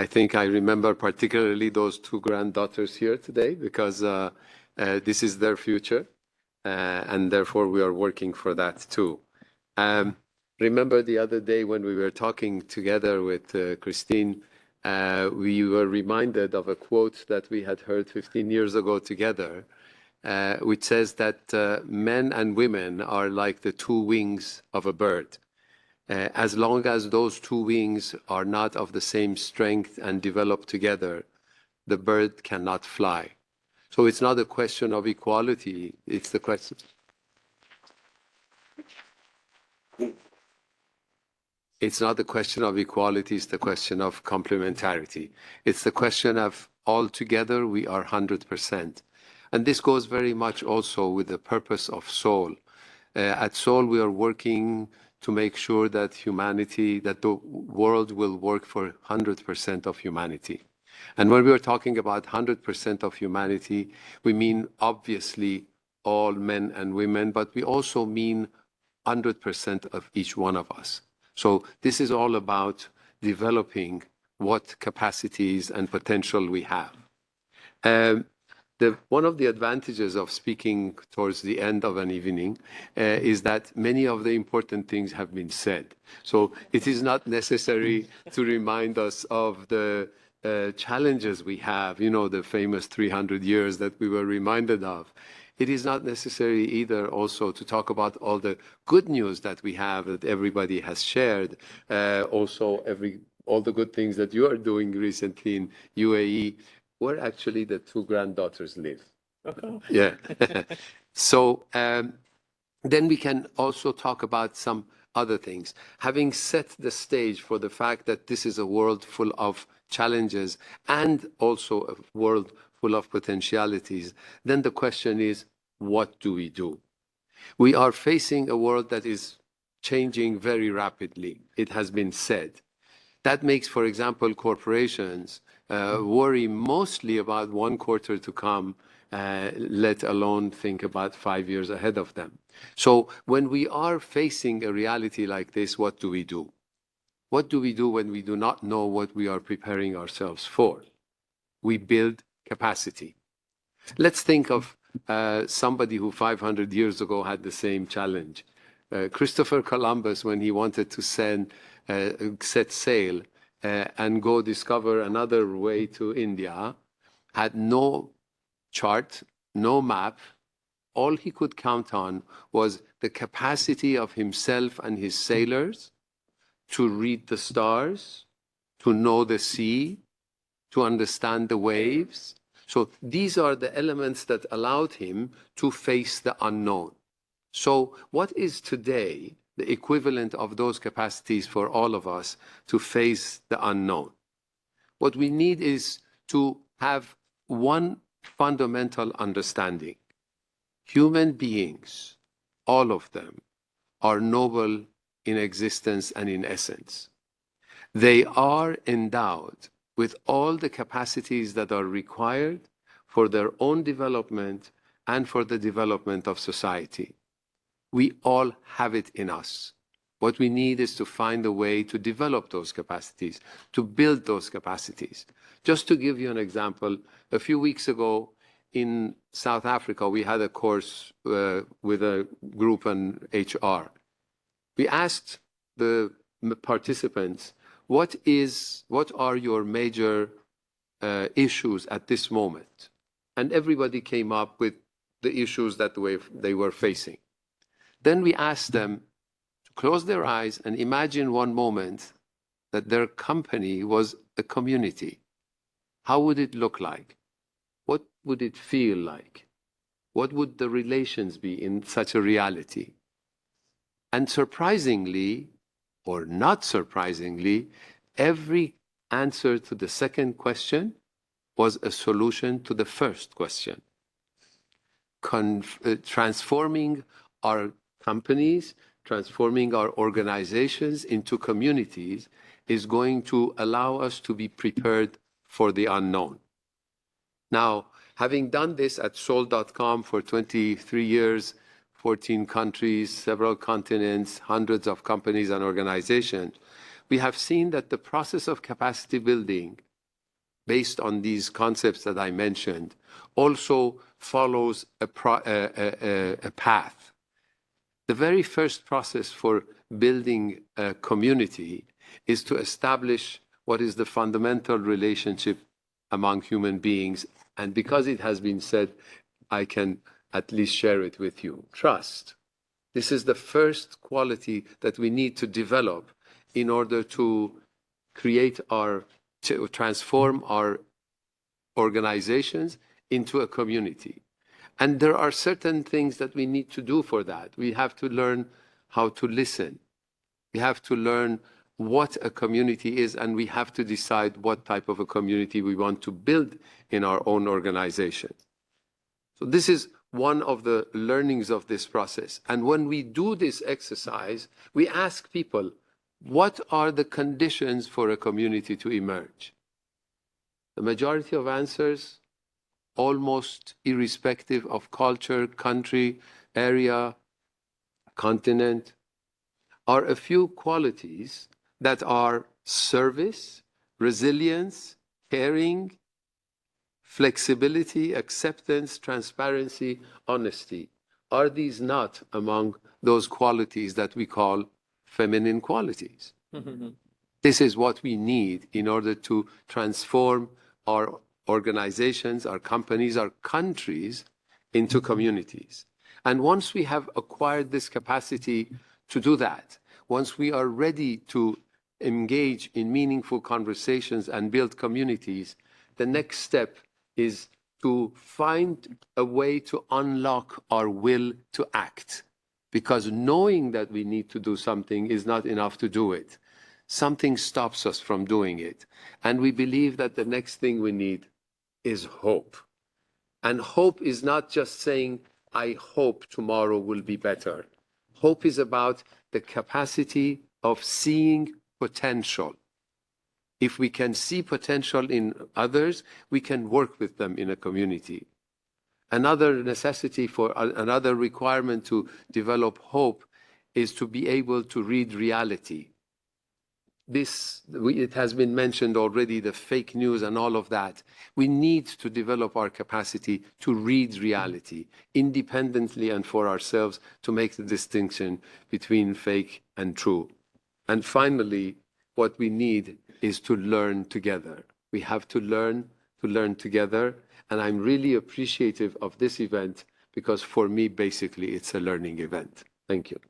I think I remember particularly those two granddaughters here today because this is their future, and therefore we are working for that too. Remember the other day when we were talking together with Christine, we were reminded of a quote that we had heard 15 years ago together, which says that men and women are like the two wings of a bird. As long as those two wings are not of the same strength and develop together, the bird cannot fly. So it's not a question of equality, it's the question. It's not the question of equality, it's the question of complementarity. It's the question of all together we are 100%. And this goes very much also with the purpose of Soul. At Soul we are working to make sure that humanity, that the world will work for 100% of humanity. And when we are talking about 100% of humanity, we mean obviously all men and women, but we also mean 100% of each one of us. So this is all about developing what capacities and potential we have. One of the advantages of speaking towards the end of an evening is that many of the important things have been said. So it is not necessary to remind us of the challenges we have, you know, the famous 300 years that we were reminded of. It is not necessary either also to talk about all the good news that we have that everybody has shared, also all the good things that you are doing recently in UAE, where actually the two granddaughters live. Okay. Yeah. So then we can also talk about some other things. Having set the stage for the fact that this is a world full of challenges and also a world full of potentialities, then the question is, what do we do? We are facing a world that is changing very rapidly. It has been said. That makes, for example, corporations worry mostly about 1 quarter to come, let alone think about 5 years ahead of them. So when we are facing a reality like this, what do we do? What do we do when we do not know what we are preparing ourselves for? We build capacity. Let's think of somebody who 500 years ago had the same challenge. Christopher Columbus, when he wanted to set sail and go discover another way to India, had no chart, no map. All he could count on was the capacity of himself and his sailors to read the stars, to know the sea, to understand the waves. So these are the elements that allowed him to face the unknown. So what is today the equivalent of those capacities for all of us to face the unknown? What we need is to have one fundamental understanding. Human beings, all of them, are noble in existence and in essence. They are endowed with all the capacities that are required for their own development and for the development of society. We all have it in us. What we need is to find a way to develop those capacities, to build those capacities. Just to give you an example, a few weeks ago in South Africa, we had a course with a group on HR. We asked the participants, what are your major issues at this moment? And everybody came up with the issues that they were facing. Then we asked them to close their eyes and imagine one moment that their company was a community. How would it look like? What would it feel like? What would the relations be in such a reality? And surprisingly, or not surprisingly, every answer to the second question was a solution to the first question. Transforming our companies, transforming our organizations into communities is going to allow us to be prepared for the unknown. Now, having done this at Soul.com for 23 years, 14 countries, several continents, hundreds of companies and organizations, we have seen that the process of capacity building based on these concepts that I mentioned, also follows a path. The very first process for building a community is to establish what is the fundamental relationship among human beings. And because it has been said, I can at least share it with you. Trust. This is the first quality that we need to develop in order to to transform our organizations into a community. And there are certain things that we need to do for that. We have to learn how to listen. We have to learn what a community is, and we have to decide what type of a community we want to build in our own organization. So this is one of the learnings of this process. And when we do this exercise, we ask people, what are the conditions for a community to emerge? The majority of answers, almost irrespective of culture, country, area, continent, are a few qualities that are service, resilience, caring, flexibility, acceptance, transparency, honesty. Are these not among those qualities that we call feminine qualities? This is what we need in order to transform our organizations, our companies, our countries into communities. And once we have acquired this capacity to do that, once we are ready to engage in meaningful conversations and build communities, the next step is to find a way to unlock our will to act. Because knowing that we need to do something is not enough to do it. Something stops us from doing it. And we believe that the next thing we need is hope. And hope is not just saying, I hope tomorrow will be better. Hope is about the capacity of seeing potential. If we can see potential in others, we can work with them in a community. Another necessity for another requirement to develop hope is to be able to read reality. It has been mentioned already, the fake news and all of that. We need to develop our capacity to read reality independently and for ourselves to make the distinction between fake and true. And finally, what we need is to learn together. We have to learn together. And I'm really appreciative of this event because for me, basically, it's a learning event. Thank you.